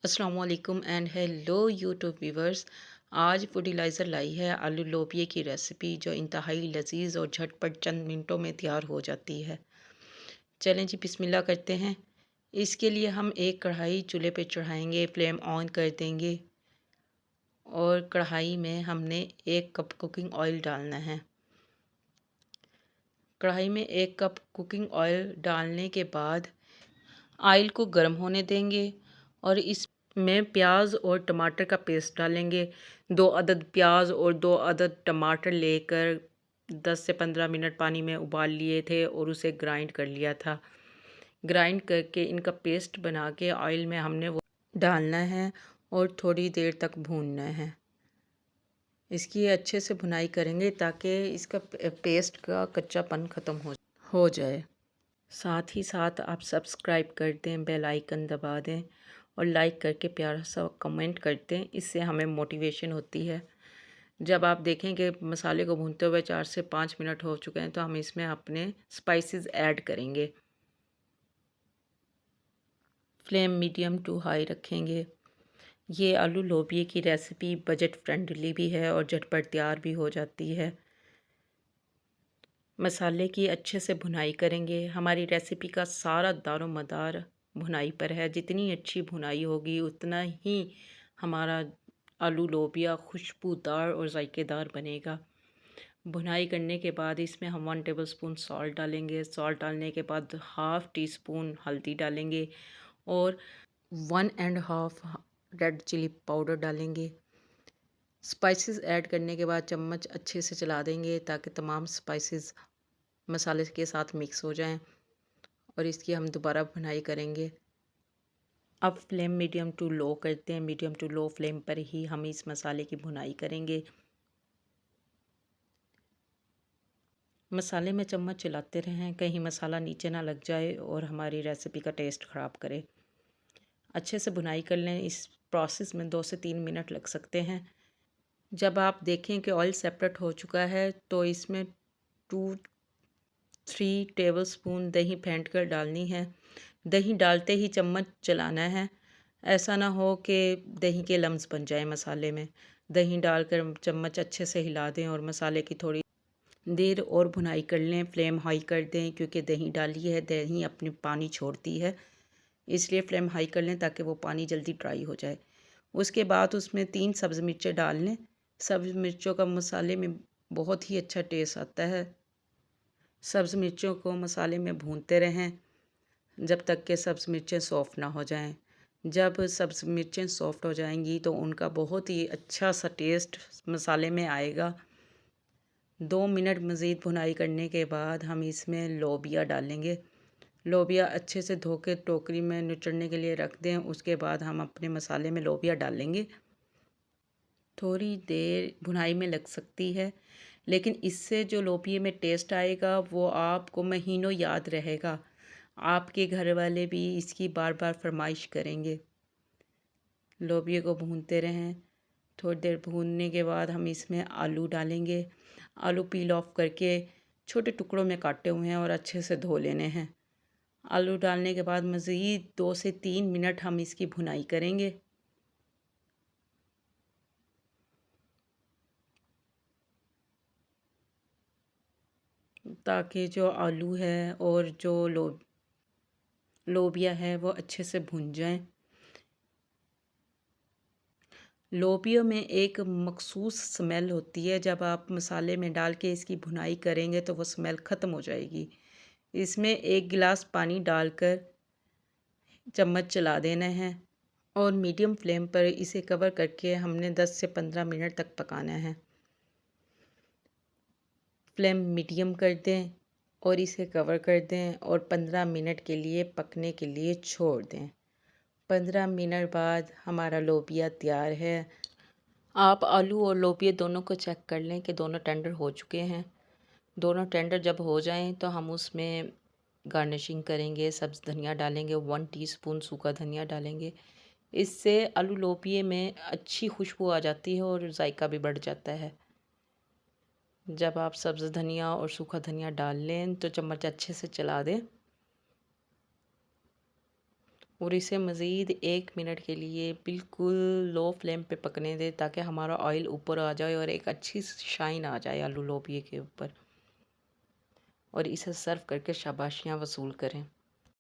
अस्सलाम वालेकुम and hello YouTube viewers. आज फूडिलाइज़र लाई है आलू लोबिये की रेसिपी जो इंतहाई लजीज और झटपट चंद मिनटों में तैयार हो जाती है। चलें जी बिस्मिल्लाह करते हैं। इसके लिए हम एक कढ़ाई चूल्हे पे चढ़ाएंगे, फ्लेम ऑन कर देंगे और कढ़ाई में हमने 1 कप कुकिंग ऑयल डालना है। कढ़ाई में 1 कप कुकिंग ऑयल डालने के बाद ऑयल को गर्म होने देंगे और इसमें प्याज और टमाटर का पेस्ट डालेंगे। 2 अदद प्याज और 2 अदद टमाटर लेकर 10 से 15 मिनट पानी में उबाल लिए थे और उसे ग्राइंड कर लिया था। ग्राइंड करके इनका पेस्ट बना के ऑयल में हमने वो डालना है और थोड़ी देर तक भूनना है। इसकी अच्छे से भुनाई करेंगे ताकि इसका पेस्ट का कच्चापन ख़त्म हो जाए। साथ ही साथ आप सब्सक्राइब कर दें, बेल आइकन दबा दें और लाइक करके प्यारा सा कमेंट कर दें। इससे हमें मोटिवेशन होती है। जब आप देखें कि मसाले को भूनते हुए 4 से 5 मिनट हो चुके हैं तो हम इसमें अपने स्पाइसेस ऐड करेंगे। फ्लेम मीडियम टू हाई रखेंगे। ये आलू लोबिये की रेसिपी बजट फ्रेंडली भी है और झटपट तैयार भी हो जाती है। मसाले की अच्छे से भुनाई करेंगे। हमारी रेसिपी का सारा दारोमदार भुनाई पर है। जितनी अच्छी भुनाई होगी उतना ही हमारा आलू लोबिया खुशबूदार और जायकेदार बनेगा। भुनाई करने के बाद इसमें हम 1 टेबलस्पून सॉल्ट डालेंगे। सॉल्ट डालने के बाद हाफ़ टी स्पून हल्दी डालेंगे और 1 and half red chilli powder डालेंगे। स्पाइसेस ऐड करने के बाद चम्मच अच्छे से चला देंगे ताकि तमाम स्पाइसेस मसाले के साथ मिक्स हो जाएं और इसकी हम दोबारा भुनाई करेंगे। अब फ्लेम मीडियम टू लो करते हैं। मीडियम टू लो फ्लेम पर ही हम इस मसाले की भुनाई करेंगे। मसाले में चम्मच चलाते रहें, कहीं मसाला नीचे ना लग जाए और हमारी रेसिपी का टेस्ट ख़राब करे। अच्छे से भुनाई कर लें। इस प्रोसेस में 2 से 3 मिनट लग सकते हैं। जब आप देखें कि ऑयल सेपरेट हो चुका है तो इसमें 2-3 टेबलस्पून दही फेंट कर डालनी है। दही डालते ही चम्मच चलाना है। ऐसा ना हो कि दही के लम्स बन जाए मसाले में। दही डालकर चम्मच अच्छे से हिला दें और मसाले की थोड़ी देर और भुनाई कर लें। फ्लेम हाई कर दें क्योंकि दही डाली है, दही अपनी पानी छोड़ती है, इसलिए फ्लेम हाई कर लें ताकि वो पानी जल्दी ड्राई हो जाए। उसके बाद उसमें 3 सब्ज़ मिर्चें डाल लें। सब्ज़ मिर्चों का मसाले में बहुत ही अच्छा टेस्ट आता है। सब्ज़ मिर्चों को मसाले में भूनते रहें जब तक कि सब्ज़ मिर्चें सॉफ़्ट ना हो जाएं। जब सब्ज़ मिर्चें सॉफ़्ट हो जाएंगी तो उनका बहुत ही अच्छा सा टेस्ट मसाले में आएगा। 2 मिनट मज़ीद भुनाई करने के बाद हम इसमें लोबिया डालेंगे। लोबिया अच्छे से धो के टोकरी में निचोड़ने के लिए रख दें। उसके बाद हम अपने मसाले में लोबिया डालेंगे। थोड़ी देर भुनाई में लग सकती है लेकिन इससे जो लोबिये में टेस्ट आएगा वो आपको महीनों याद रहेगा। आपके घर वाले भी इसकी बार बार फरमाइश करेंगे। लोबिये को भूनते रहें। थोड़ी देर भूनने के बाद हम इसमें आलू डालेंगे। आलू पील ऑफ करके छोटे टुकड़ों में काटे हुए हैं और अच्छे से धो लेने हैं। आलू डालने के बाद मज़ीद 2 से 3 मिनट हम इसकी भुनाई करेंगे। ताकि जो आलू है और जो लोबिया है वो अच्छे से भुन जाएं। लोबिया में एक मखसूस स्मेल होती है। जब आप मसाले में डाल के इसकी भुनाई करेंगे तो वो स्मेल ख़त्म हो जाएगी। इसमें 1 गिलास पानी डालकर चम्मच चला देना है और मीडियम फ्लेम पर इसे कवर करके हमने 10 से 15 मिनट तक पकाना है। फ्लेम मीडियम कर दें और इसे कवर कर दें और 15 मिनट के लिए पकने के लिए छोड़ दें। 15 मिनट बाद हमारा लोबिया तैयार है। आप आलू और लोबिया दोनों को चेक कर लें कि दोनों टेंडर हो चुके हैं। दोनों टेंडर जब हो जाएं तो हम उसमें गार्निशिंग करेंगे। सब्ज़ धनिया डालेंगे, 1 टीस्पून सूखा धनिया डालेंगे। इससे आलू लोबिये में अच्छी खुशबू आ जाती है और जायका भी बढ़ जाता है। जब आप सब्ज़ धनिया और सूखा धनिया डाल लें तो चम्मच अच्छे से चला दें और इसे मज़ीद 1 मिनट के लिए बिल्कुल लो फ्लेम पे पकने दें ताकि हमारा ऑयल ऊपर आ जाए और एक अच्छी शाइन आ जाए आलू लोबिये के ऊपर, और इसे सर्व करके शाबाशियाँ वसूल करें।